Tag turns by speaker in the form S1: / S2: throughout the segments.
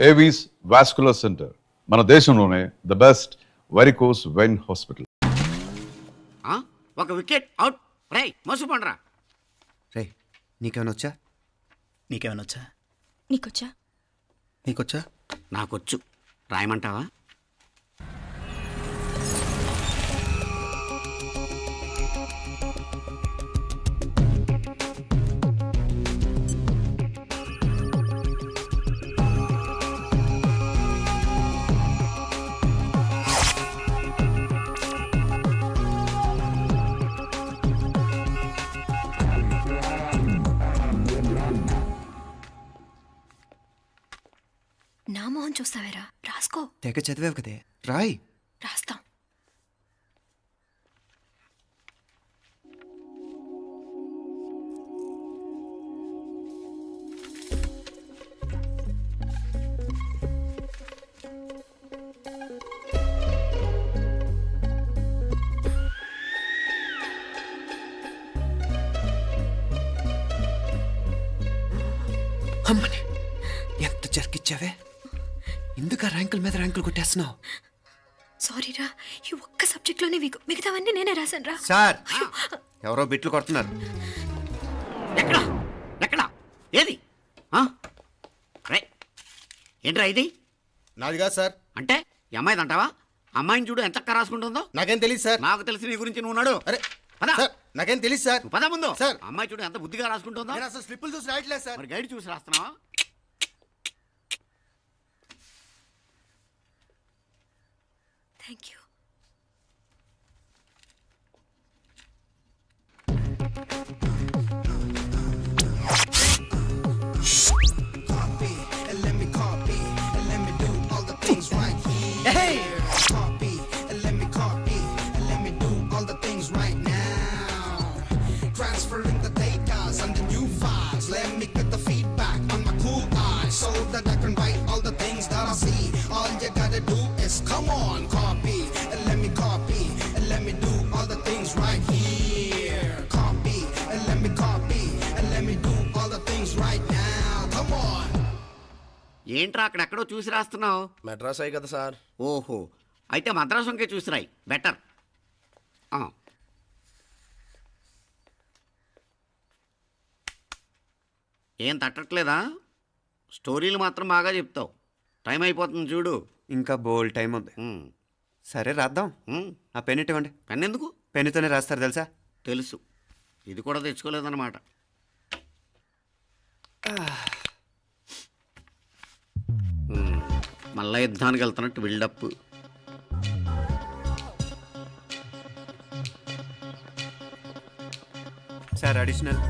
S1: Avis vascular centre మన దేశంలోనే the best varicose vein hospital.
S2: ఒక వికెట్ అవుట్. రై మోసు పండ్రా.
S3: రే నీకేమైనా వచ్చా?
S4: నీకేమైనా వచ్చా?
S5: నీకొచ్చా?
S3: నీకొచ్చా?
S2: నాకొచ్చు. రాయమంటావా?
S5: నా మొహం చూస్తావేరా? రాసుకో.
S3: తెగ చదివావు కదే, రాయ్.
S5: రాస్తాం.
S3: అమ్మని ఎంత జరికిచ్చావే? ఎందుకు ర్యాంకుల మీద ర్యాంకులు కొట్టేస్తున్నావు?
S5: సారీరా, ఈ ఒక్క సబ్జెక్ట్లోనే మిగతావన్నీ నేనే రాశాను రా.
S3: సార్, ఎవరో బిట్లు కొడుతున్నారు.
S2: ఎక్కడా ఎక్కడా ఏది? రై ఏంట్రా ఇది?
S4: నాది కాదు సార్.
S2: అంటే ఈ అమ్మాయిది అంటావా? అమ్మాయిని చూడు ఎంత రాసుకుంటుందో.
S4: నాకేం తెలియదు సార్.
S2: నాకు తెలిసి నీ గురించి నువ్వు నాడు.
S4: అరే
S2: పదా
S4: సార్, నాకేం తెలియదు సార్.
S2: పదా ముందు.
S4: సార్.
S2: అమ్మాయి చూడు ఎంత బుద్ధిగా రాసుకుంటుందో.
S4: నేను అసలు స్లిప్పులు చూసి రాయట్లేదు సార్.
S2: మరి గైడ్ చూసి రాస్తున్నావా?
S5: Thank you.
S6: Transferring the data and the new files. Let me get the feedback on my cool eyes so that I can write all the things that I see. All you gotta do is come on, copy, and let me copy, and let me do all the things right here. Copy, and let me copy, and let me do all the things right now. Come on.
S2: ఏంట్రా అక్కడెక్కడో చూసి రాస్తున్నావు?
S4: మెడ్రాస్ అయ్యి కదా sir.
S2: ఓహో, అయితే మద్రాసు చూసి రాయి, better. ఏం తట్టట్లేదా? స్టోరీలు మాత్రం బాగా చెప్తావు. టైం అయిపోతుంది చూడు.
S3: ఇంకా బోల్డ్ టైం ఉంది. సరే రాద్దాం. ఆ పెన్ ఇవ్వండి.
S2: పెన్ ఎందుకు?
S3: పెన్నుతోనే రాస్తారు తెలుసా?
S2: తెలుసు. ఇది కూడా తెచ్చుకోలేదన్నమాట. మళ్ళా యుద్ధానికి వెళ్తున్నట్టు బిల్డప్.
S3: Sir additional.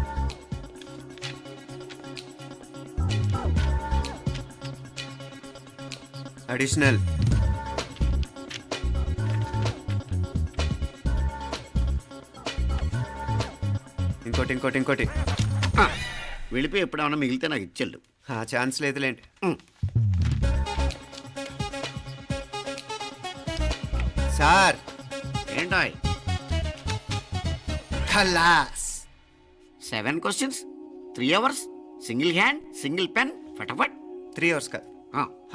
S3: అడిషనల్. ఇంకోటి ఇంకోటి ఇంకోటి.
S2: వెళ్ళిపోయి ఎప్పుడేమన్నా మిగిలితే నాకు ఇచ్చెళ్ళు.
S3: ఛాన్స్ లేదులేండి. సార్
S2: ఏంటాయ్?
S3: ఖలాస్.
S2: 7 questions, 3 hours, single hand, single pen, ఫటాఫట్.
S3: 3 hours కాదు,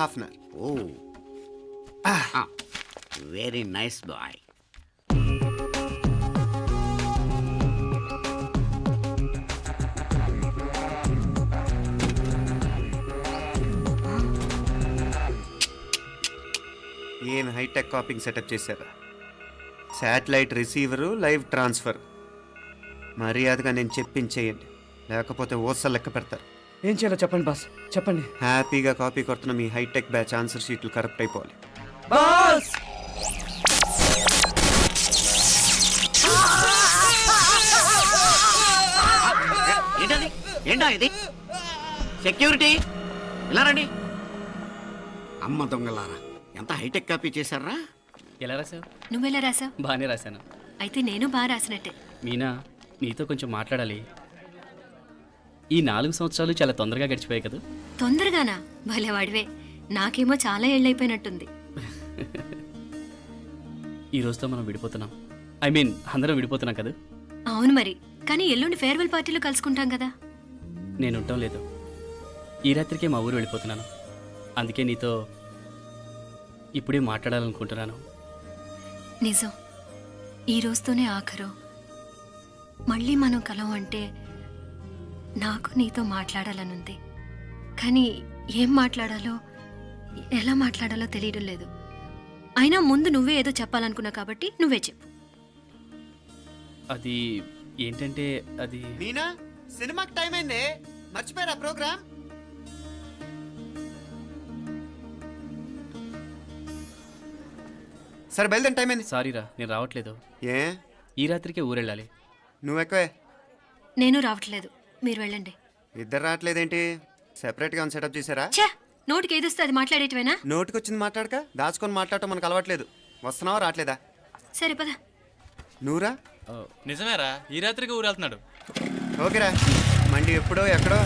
S3: half an hour.
S2: Oh very nice boy.
S3: ఏం హైటెక్ కాపింగ్ సెటప్ చేశారా? Satellite receiver, live transfer. మర్యాదగా నేను చెప్పించేయండి, లేకపోతే ఓసలు లెక్క పెడతారు.
S7: ఏం చేయాలో చెప్పండి బాస్, చెప్పండి.
S3: హ్యాపీగా కాపీ కొడుతున్న మీ హైటెక్ బ్యాచ్ ఆన్సర్ షీట్లు కరెక్ట్ అయిపోవాలి.
S7: బాస్
S2: ఏంటది? ఏంటా ఇది? సెక్యూరిటీ ఇలా రండి. అమ్మ దొంగలారా, ఎంత హైటెక్ కాపీ చేశారా?
S8: ఎలా రాసావు?
S5: నువ్వెలా రాసావు?
S8: బాగానే రాశాను.
S5: అయితే నేను బాగా రాసినట్టే.
S8: మీనా, నీతో కొంచెం మాట్లాడాలి. ఈ 4 సంవత్సరాలు చాలా తొందరగా గడిచిపోయాయి కదా?
S5: తొందరగానా? భలేవాడివే. నాకేమో చాలా ఏళ్ళైపోయినట్టుంది.
S8: ఈ రోజుతో మనం విడిపోతున్నాం. ఐ మీన్ అందరం విడిపోతున్నాం కదా?
S5: అవును మరి, కానీ ఎల్లుండి ఫేర్వెల్ పార్టీలో కలుసుకుంటాం కదా.
S8: నేను ఉండటం లేదు. ఈ రాత్రికే మా ఊరు వెళ్ళిపోతున్నాను. అందుకే నీతో ఇప్పుడే మాట్లాడాలనుకుంటున్నాను.
S5: నిజం, ఈ రోజుతోనే ఆఖరు. మళ్ళీ మనం కలం అంటే నాకు నీతో మాట్లాడాలనుంది. కానీ ఏం మాట్లాడాలో ఎలా మాట్లాడాలో తెలియడం లేదు. అయినా ముందు నువ్వే ఏదో చెప్పాలనుకున్నావు కాబట్టి నువ్వే చెప్పు.
S8: అది ఏంటంటే అది
S3: మీనా, సినిమాకి టైం అయింది, మర్చిపోయారా ప్రోగ్రామ్? సరే బయలుదేరి, టైం అయింది.
S8: సారీరా నేను రావట్లేదు.
S3: ఏ
S8: ఈ రాత్రికే ఊరెళ్ళాలి.
S3: నువ్వు ఎక్కువే.
S5: నేను రావట్లేదు, మీరు వెళ్ళండి.
S3: ఇద్దరు రావట్లేదేంటి? సెపరేట్గా సెటప్ చేశారా?
S5: ఛే, నోటికి ఏదొస్తే అది మాట్లాడేటివేనా?
S3: నోటికి వచ్చింది మాట్లాడక దాచుకొని మాట్లాడటం మనకు అలవాట్లేదు. వస్తున్నావా రావట్లేదా?
S5: సరే పద.
S3: నువ్వురా.
S9: నిజమేరా, ఈ రాత్రికి ఊరు వెళ్తున్నాడు.
S3: ఓకేరా, మండి ఎప్పుడో ఎక్కడో.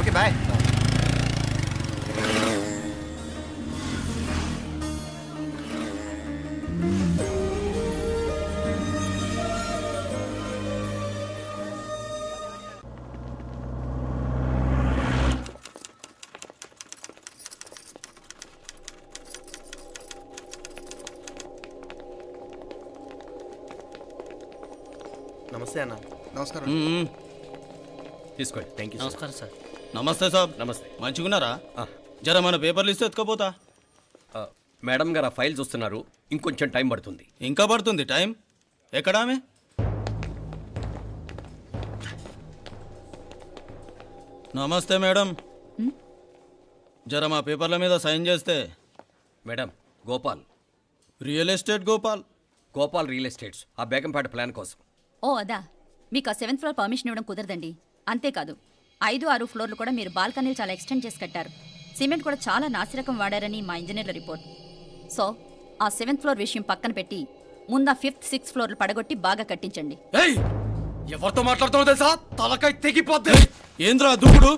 S3: Okay bye.
S4: నమస్తే అన్న.
S9: నమస్కారం. తీసుకోండి. Thank you.
S8: నమస్కారం సార్.
S9: నమస్తే సాబ్.
S10: నమస్తే.
S9: మంచిగున్నారా? జర మన పేపర్లు ఇస్తే ఎత్తుకపోతా.
S10: మేడం గారు ఆ ఫైల్ చూస్తున్నారు, ఇంకొంచెం టైం పడుతుంది.
S9: ఇంకా పడుతుంది టైం. ఎక్కడా ఆమె? నమస్తే మేడం. జర మా పేపర్ల మీద సైన్ చేస్తే.
S10: Madam, Gopal
S9: real estate Gopal.
S10: Gopal real estates, ఆ బేగంపేట ప్లాన్ కోసం.
S11: ఓ అదా, మీకు ఆ 7th ఫ్లోర్ పర్మిషన్ ఇవ్వడం కుదరదండి. అంతేకాదు 5, 6 ఫ్లోర్లు కూడా మీరు బాల్కనీలు చాలా ఎక్స్టెండ్ చేసి కట్టారు. సిమెంట్ కూడా చాలా నాసిరకం వాడారని మా ఇంజనీర్ల రిపోర్ట్. సో ఆ 7th ఫ్లోర్ విషయం పక్కన పెట్టి ముందు ఆ 5th, 6th ఫ్లోర్లు పడగొట్టి బాగా కట్టించండి.
S9: ఎవరితో మాట్లాడుతున్నావు తెలుసా? తలకాయ తెగిపోద్ది. ఏంద్రా దూకుడు?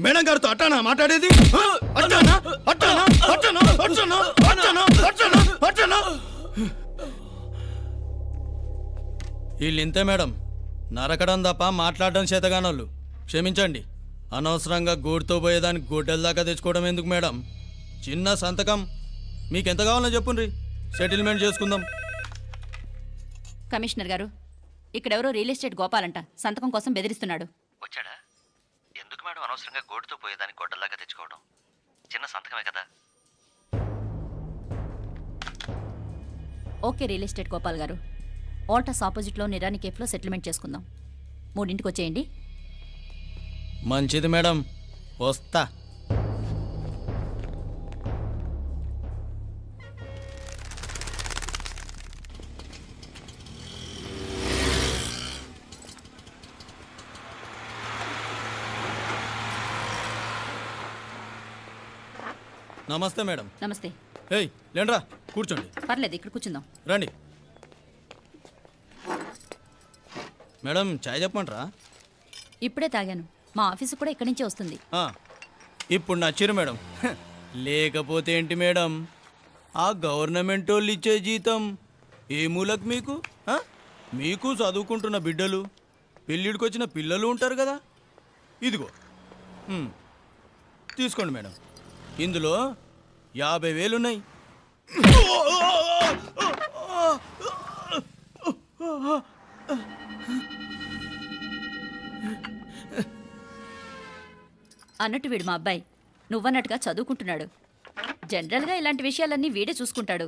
S9: మేడం గారితో అట్టానా మాట్లాడేది? అట్టానా అట్టానా అట్టానా అట్టానా అట్టానా అట్టానా అట్టానా? వీళ్ళింతే మేడం, నరకడం తప్ప మాట్లాడడం చేతగానోళ్ళు. క్షమించండి, అనవసరంగా గోడుతో పోయేదానికి గొడ్డల దాకా తెచ్చుకోవడం ఎందుకు మేడం? చిన్న సంతకం మీకెంత కావాలో చెప్పుండ్రి, సెటిల్మెంట్ చేసుకుందాం.
S11: కమిషనర్ గారు, ఇక్కడెవరో రియల్ ఎస్టేట్ గోపాలంట సంతకం కోసం బెదిరిస్తున్నాడు.
S12: వచ్చాడా? ఎందుకు మేడం అనవసరంగా గోడుతో పోయేదానికి గొడ్డల్లాగా తెచ్చుకోవడం? చిన్న సంతకమే కదా.
S11: ఓకే రియల్ ఎస్టేట్ గోపాల్ గారు, ఆల్టస్ ఆపోజిట్లో నిరాని కేఫ్లో సెటిల్మెంట్ చేసుకుందాం. 3ంటికి వచ్చేయండి.
S9: మంచిది మేడం, వస్తా. నమస్తే మేడం.
S11: నమస్తే.
S9: ఏయ్ లేండ్రా, కూర్చోండి.
S11: పర్లేదు, ఇక్కడ కూర్చుందాం.
S9: రండి మేడం, చాయ్ చెప్పమంటారా?
S11: ఇప్పుడే తాగాను. మా ఆఫీసు కూడా ఇక్కడి నుంచే వస్తుంది.
S9: ఇప్పుడు నచ్చిరు మేడం. లేకపోతే ఏంటి మేడం, ఆ గవర్నమెంట్ వాళ్ళు ఇచ్చే జీతం ఏ మూలకు మీకు? మీకు చదువుకుంటున్న బిడ్డలు, పెళ్ళిడికి వచ్చిన పిల్లలు ఉంటారు కదా. ఇదిగో తీసుకోండి మేడం, ఇందులో 50,000 ఉన్నాయి.
S11: అన్నట్టు వీడు మా అబ్బాయి నువ్వన్నట్టుగా చదువుకుంటున్నాడు. జనరల్గా ఇలాంటి విషయాలన్నీ వీడే చూసుకుంటాడు.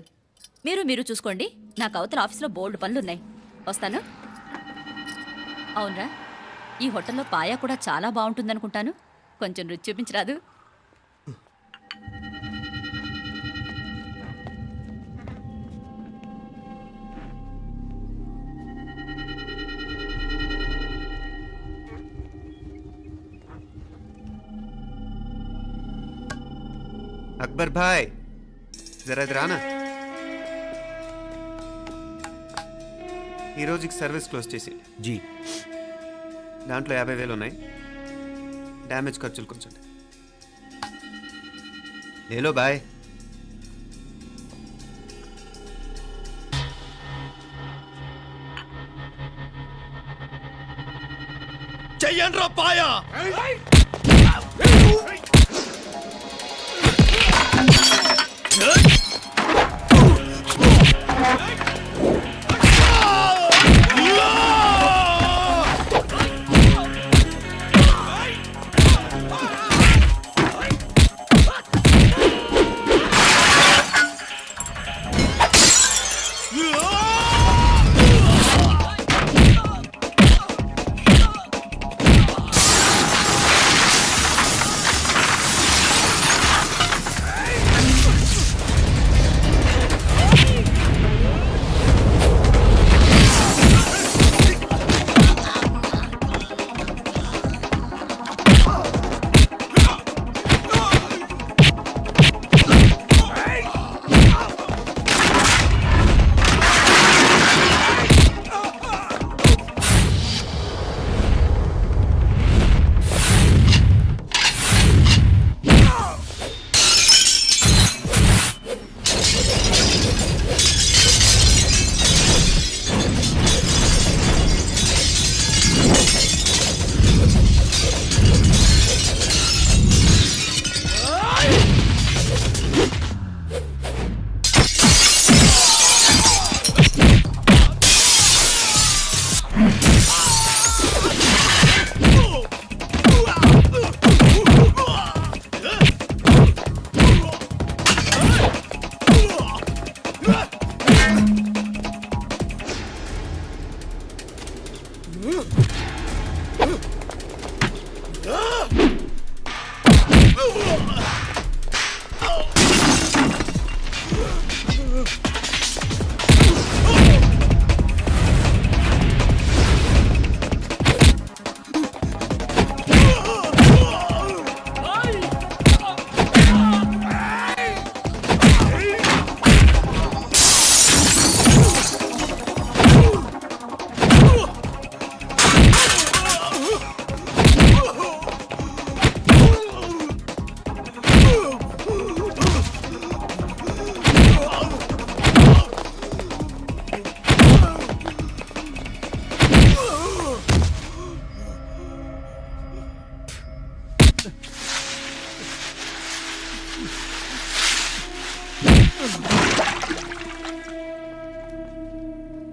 S11: మీరు చూసుకోండి, నాకు అవతల ఆఫీస్లో బోల్డ్ పనులున్నాయి. వస్తాను. అవునరా, ఈ హోటల్లో పాయా కూడా చాలా బాగుంటుందనుకుంటాను. కొంచెం రుచి చూపించరాదు?
S3: అక్బర్ భాయ్, జరా ఇది రానా. ఈ రోజుకి సర్వీస్ క్లోజ్ చేసేయండి.
S10: జీ,
S3: దాంట్లో 50,000 ఉన్నాయి. డ్యామేజ్ ఖర్చులు కొంచెం. లేలో బాయ్.
S9: చెయ్యండ్రా పాయా.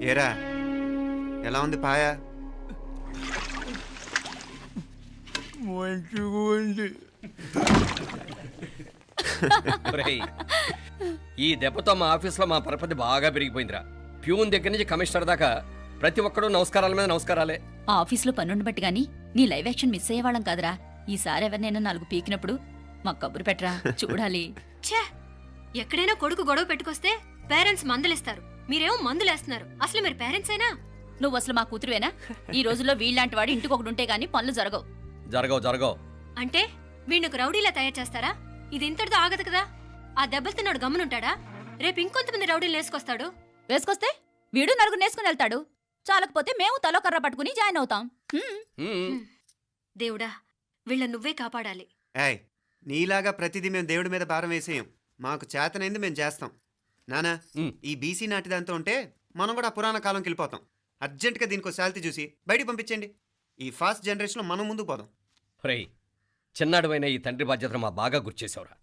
S3: ఏరా ఎలా ఉంది పాయ?
S9: మంచిగా ఉంది.
S10: ఒరేయ్, ఈ దెబ్బతో మా ఆఫీస్లో మా పరపతి బాగా పెరిగిపోయిందిరా. ప్యూన్ దగ్గర నుంచి కమిషనర్ దాకా ప్రతి ఒక్కడు నమస్కారాల మీద నమస్కారాలే.
S11: ఆ ఆఫీస్లో పనుండి బట్టి గాని నీ లైవ్ యాక్షన్ మిస్ అయ్యేవాళ్ళం కాదురా. ఈసారి ఎవరినైనా 4 పీకినప్పుడు మాకు కబురు పెట్టరా, చూడాలి.
S5: ఛే, ఎక్కడైనా కొడుకు గొడవ పెట్టుకొస్తే పేరెంట్స్ మందులేస్తారు, మీరేమో మందులేస్తున్నారు. అసలు మీరు పేరెంట్స్ అయినా?
S11: నువ్వు అసలు మా కూతురువేనా? ఈ రోజుల్లో వీళ్ళలాంటి వాడు ఇంటికి ఒకటి ఉంటే గానీ పనులు జరగవు.
S10: జరగవు.
S5: అంటే వీణ్ణకు రౌడీలా తయారు చేస్తారా? ఇది ఇంతటితో ఆగదు కదా. ఆ దెబ్బలు నాడు గమ్మునుంటాడా? రేపు ఇంకొంతమంది రౌడీలు వేసుకొస్తాడు.
S11: వేసుకొస్తే వీడు 4 నేసుకుని వెళ్తాడు. చాలకపోతే మేము తలో కర్ర పట్టుకుని జాయిన్ అవుతాం.
S5: దేవుడా, వీళ్ళ నువ్వే కాపాడాలి.
S3: ఏయ్, నీలాగా ప్రతిదీ మేము దేవుడి మీద భారం వేసేయం. మాకు చేతనైంది మేము చేస్తాం. నానా, ఈ బీసీ నాటి దాంతో ఉంటే మనం కూడా పురాణ కాలంకి వెళ్ళిపోతాం. అర్జెంటుగా దీనికి శాలిటీ చూసి బయటికి పంపించండి. ఈ ఫాస్ట్ జనరేషన్లో మనం ముందుకు పోదాం.
S10: ఒరేయ్, చిన్నాడువైన ఈ తండ్రి బాధ్యతను మా బాగా గుర్చేసావురా.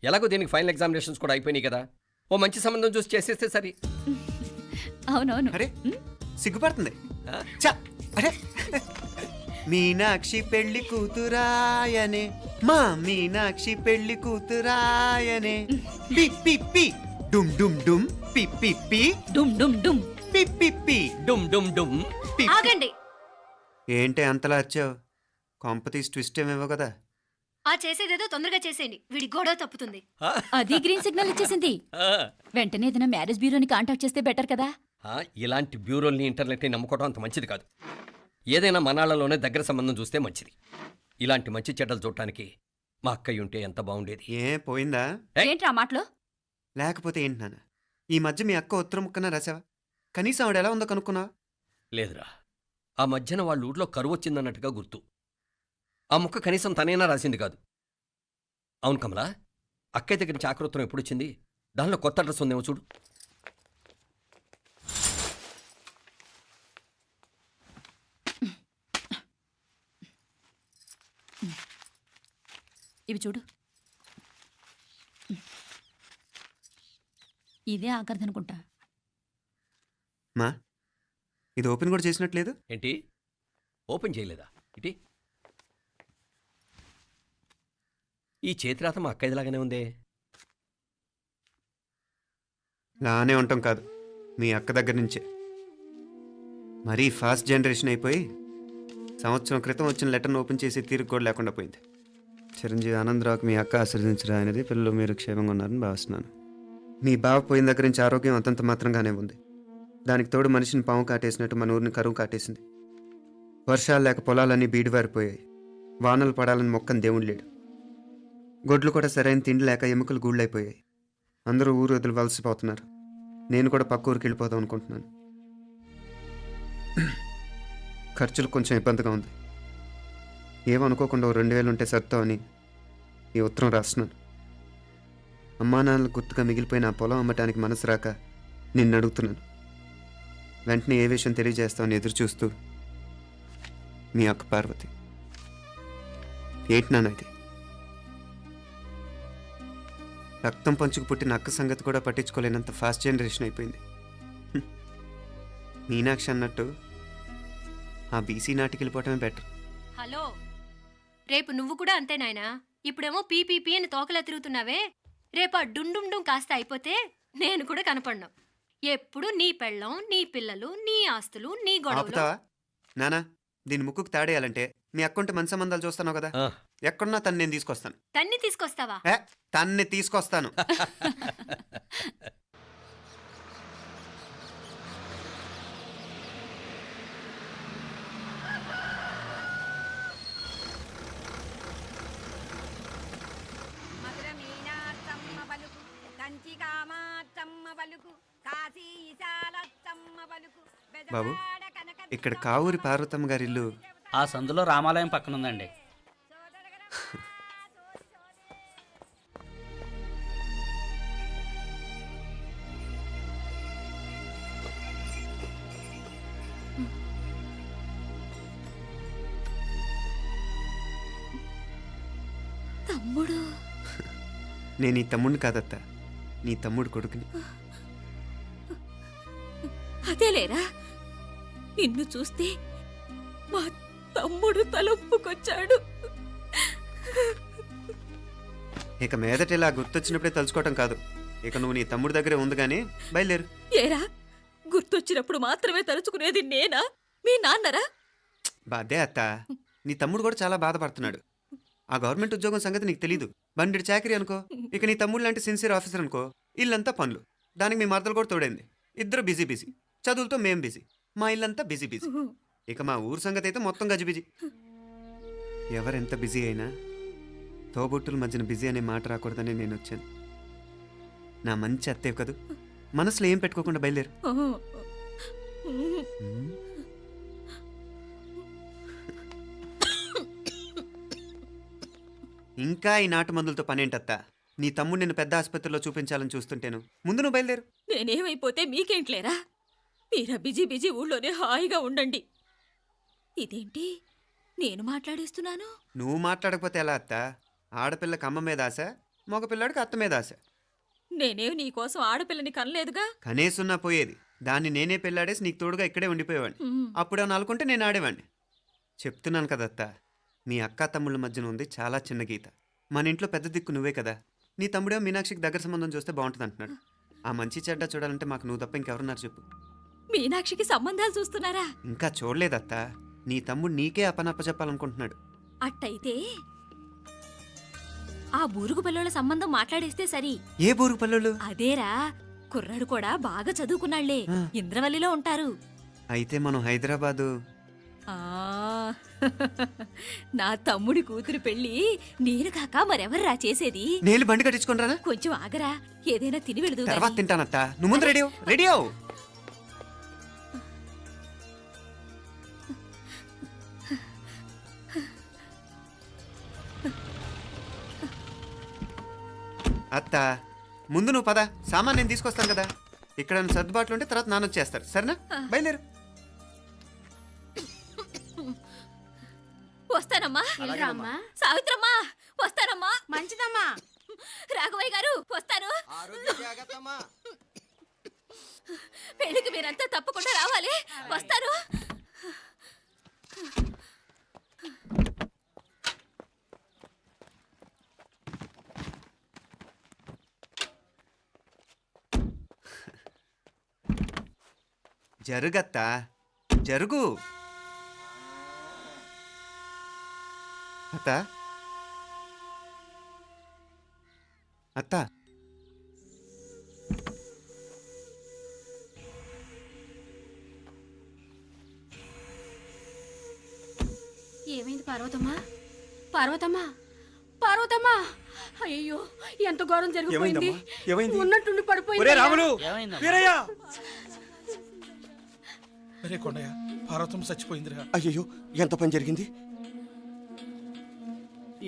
S10: ఎలాగో దీనికి ఫైనల్ ఎగ్జామినేషన్స్ కూడా అయిపోయినాయి కదా, ఓ మంచి సంబంధం చూసి చేసేస్తే సరి.
S11: అవునవును.
S3: అరే సిగ్గుపడుతుంది. ఛ, అరే మీనాక్షి పెళ్లి కూతురాయనే, మా మీనాక్షి పెళ్లి కూతురాయనే. పి పి పి డుమ్ డుమ్ డుమ్, పి పి పి
S11: డుమ్ డుమ్ డుమ్,
S3: పి పి పి
S10: డుమ్ డుమ్ డుమ్.
S3: పి.
S5: ఆగండి.
S3: ఏంటి అంతలా వచ్చావు? కాంపతీస్ ట్విస్ట్ ఏమేవో కదా.
S5: ఆ చేసేదేదో తొందరగా చేసేయండి, వీడి గొడవ తప్పుతుంది.
S11: అది గ్రీన్ సిగ్నల్ ఇచ్చేసింది. వెంటనే ఏదైనా మ్యారేజ్ బ్యూరోని కాంటాక్ట్ చేస్తే బెటర్ కదా.
S10: ఇలాంటి బ్యూరోల్ని ఇంటర్నెట్ని నమ్ముకోవడం అంత మంచిది కాదు. ఏదైనా మనాళ్ళలోనే దగ్గర సంబంధం చూస్తే మంచిది. ఇలాంటి మంచి చెడ్డలు చూడటానికి మా అక్కయ్య ఉంటే ఎంత బాగుండేది.
S3: ఏ పోయిందా?
S11: ఏంట్రా మాటలు?
S3: లేకపోతే ఏంటి నాన్న, ఈ మధ్య మీ అక్క ఉత్తరం ముక్కన రాసావా? కనీసం ఆవిడ ఎలా ఉందో కనుక్కున్నావా?
S10: లేదురా, ఆ మధ్యన వాళ్ళ ఊర్లో కరువు వచ్చిందన్నట్టుగా గుర్తు. ఆ ముక్క కనీసం తనైనా రాసింది కాదు. అవును కమలా, అక్కయ్య దగ్గర నుంచి ఆకృతం ఎప్పుడొచ్చింది? దానిలో కొత్త అడ్రస్ ఉందేమో చూడు.
S11: ఇవి చూడు. ఇదే ఆఖరిదనుకుంటా.
S3: మా ఇది ఓపెన్ కూడా చేసినట్లేదు.
S10: ఏంటి ఓపెన్ చేయలేదా? ఇటీ ఈ చేతిరాత మా అక్కయ్యలాగానే ఉందే.
S3: లానే ఉంటాం కాదు, మీ అక్క దగ్గర నుంచే. మరీ ఫాస్ట్ జనరేషన్ అయిపోయి సంవత్సరం క్రితం వచ్చిన లెటర్ను ఓపెన్ చేసి తీరుకు కూడా లేకుండా పోయింది. చిరంజీవి ఆనందరావుకి మీ అక్క ఆశీర్వదించరా అనేది, పిల్లలు మీరు క్షేమంగా ఉన్నారని భావిస్తున్నాను. మీ బావ పోయిన దగ్గర నుంచి ఆరోగ్యం అంతంత మాత్రంగానే ఉంది. దానికి తోడు మనిషిని పాము కాటేసినట్టు మన ఊరిని కరువు కాటేసింది. వర్షాలు లేక పొలాలన్నీ బీడివారిపోయాయి. వానలు పడాలని మొక్కని దేవుడు లేడు. గొడ్లు కూడా సరైన తిండి లేక ఎముకలు గూళ్ళైపోయాయి. అందరూ ఊరు వదిలి వలసిపోతున్నారు. నేను కూడా పక్క ఊరికి వెళ్ళిపోదాం అనుకుంటున్నాను. ఖర్చులు కొంచెం ఇబ్బందిగా ఉంది. ఏమనుకోకుండా 2000 ఉంటే సర్తామని ఈ ఉత్తరం రాస్తున్నాను. అమ్మా నాన్నలు గుర్తుగా మిగిలిపోయిన ఆ పొలం అమ్మటానికి మనసు రాక నిన్ను అడుగుతున్నాను. వెంటనే ఏ విషయం తెలియజేస్తామని ఎదురు చూస్తూ మీ అక్క పార్వతి. ఏంటి నాన్న ఇది? రక్తం పంచుకు పుట్టిన అక్క సంగతి కూడా పట్టించుకోలేనంత ఫాస్ట్ జనరేషన్ అయిపోయింది. మీనాక్షి అన్నట్టు ఆ బీసీ నాటికి వెళ్ళిపోవటమే బెటర్.
S5: హలో, రేపు నువ్వు కూడా అంతే నాయనా. ఇప్పుడేమో పీపీపీ అని తోకలా తిరుగుతున్నావే, రేపు ఆ డుండుండుం కాస్త అయిపోతే నేను కూడా కనపడ్ను. ఎప్పుడు నీ పెళ్ళం, నీ పిల్లలు, నీ ఆస్తులు, నీ గొడవలు.
S3: ఆపుతావా నానా? దీని ముక్కుకు తాడేయాలంటే మీ అక్కంటే మంచి సంబంధాలు చూస్తాను కదా. ఎక్కడున్నా తను నేను తీసుకొస్తాను.
S5: తన్ని తీసుకొస్తావా?
S3: తన్ని తీసుకొస్తాను. బాబు, ఇక్కడ కావూరి పార్వతమ్మ గారి ఇల్లు
S8: ఆ సందులో రామాలయం పక్కన ఉందండి.
S5: తమ్ముడు?
S3: నేను ఈ తమ్ముడిని కాదత్త, నీ తమ్ముడు కొడుకుని.
S11: అదేలేరా, నిన్ను చూస్తే మా తమ్ముడు తలొప్పుకొచ్చాడు.
S3: ఇక మీదట ఇలా గుర్తొచ్చినప్పుడే తలుచుకోవటం కాదు. ఇక నువ్వు నీ తమ్ముడి దగ్గరే ఉంది కానీ బయలుదేరు.
S11: ఏరా, గుర్తొచ్చినప్పుడు మాత్రమే తలుచుకునేది నేనా, మీ నాన్నరా?
S3: బాధే అత్త, నీ తమ్ముడు కూడా చాలా బాధపడుతున్నాడు. ఆ గవర్నమెంట్ ఉద్యోగం సంగతి నీకు తెలీదు. బండి చాకరీ అనుకో. ఇక నీ తమ్ముడు లాంటి సిన్సియర్ ఆఫీసర్ అనుకో, ఇల్లంతా పనులు. దానికి మీ మరదలు కూడా తోడైంది. ఇద్దరు బిజీ బిజీ. చదువులతో మేం బిజీ. మా ఇల్లంతా బిజీ బిజీ. ఇక మా ఊరు సంగతి అయితే మొత్తం గజిబిజీ. ఎవరెంత బిజీ అయినా తోబుట్టుల మధ్యన బిజీ అనే మాట రాకూడదని నేను వచ్చాను. నా మంచి అత్తయ్య కదూ, మనసులో ఏం పెట్టుకోకుండా బయలుదేరు. ఇంకా ఈ నాటు మందులతో పనేంటత్తా? నీ తమ్ముడు నిన్ను పెద్ద ఆసుపత్రిలో చూపించాలని చూస్తుంటేను. ముందు నువ్వు బయలుదేరు.
S11: నేనేమైపోతే మీకేంట్లేరా? మీరా బిజీ బిజీ ఊళ్ళోనే హాయిగా ఉండండి. ఇదేంటి నేను మాట్లాడేస్తున్నాను?
S3: నువ్వు మాట్లాడకపోతే ఎలా అత్తా? ఆడపిల్లకి అమ్మ మీద ఆశ, మగపిల్లాడికి అత్త మీద ఆశ.
S11: నేనేం నీకోసం ఆడపిల్లని కనలేదుగా.
S3: కనేసున్నా పోయేది. దాన్ని నేనే పెళ్ళాడేసి నీకు తోడుగా ఇక్కడే ఉండిపోయేవాడిని. అప్పుడేమన్నా అనుకుంటే నేను ఆడేవాడిని. చెప్తున్నాను కదత్తా, మీ అక్క తమ్ముళ్ళ మధ్యన ఉంది చాలా చిన్న గీత. మన ఇంట్లో పెద్ద దిక్కు నువ్వే కదా. నీ తమ్ముడే మీనాక్షికి దగ్గర సంబంధం చూస్తే బాగుంటుంది అంటున్నాడు. ఆ మంచి చెడ్డ చూడాలంటే మాకు నువ్వు తప్ప ఇంకెవరున్నారు చెప్పు?
S11: మీనాక్షికి సంబంధాలు చూస్తున్నారా?
S3: ఇంకా చూడలేదత్తా. నీ తమ్ముడు నీకే అపనప్ప చెప్పాలనుకుంటున్నాడు.
S11: అట్టయితే ఆ బూరుగు పిల్లల సంబంధం మాట్లాడేస్తే సరి.
S3: ఏ బూరుగు పల్లెలు?
S11: అదేరా, కుర్రాడు కూడా బాగా చదువుకున్నాళ్లే, ఇంద్రవల్లిలో ఉంటారు.
S3: అయితే మనం హైదరాబాదు.
S11: ఆ నా తమ్ముడి కూతురు పెళ్లి నేను కాక మరెవర్రా చేసేది?
S3: నేను బండి కట్టించుకుంటారా?
S11: కొంచెం ఆగరా, ఏదైనా తిని వెళదు.
S3: తర్వాత తింటానత్తా. నువ్వు ముందు రెడీ రెడీ అవు. అత్త, ముందు నువ్వు పద. సామాన్ నేను తీసుకొస్తాను కదా. ఇక్కడ సర్దుబాట్లు ఉంటే తర్వాత నాన్న వచ్చేస్తారు. సరేనా? బయలుదేరు.
S11: వస్తానమ్మా. సావిత్రమ్మా వస్తానమ్మా.
S5: మంచిదమ్మా.
S11: రాఘవయ్య గారు వస్తాను. పెళ్లికి మీరంతా తప్పకుండా రావాలి. వస్తాను.
S3: జరుగత్తా, జరుగు. అత్త, అత్త,
S5: ఏమైంది పార్వతమ్మా? పార్వతమ్మా, పార్వతమ్మా! అయ్యో, ఎంత ఘోరం జరిగిపోయింది. ఉన్నట్టుండి పడిపోయింది.
S9: రాములు, వీరయ్య! అరే కొండయ్య, పార్వతం చచ్చిపోయిందిరా.
S4: అయ్యో, ఎంత పని జరిగింది?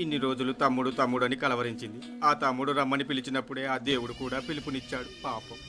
S13: ఇన్ని రోజులు తమ్ముడు తమ్ముడు అని కలవరించింది. ఆ తమ్ముడు రమ్మని పిలిచినప్పుడే ఆ దేవుడు కూడా పిలుపునిచ్చాడు. పాపం.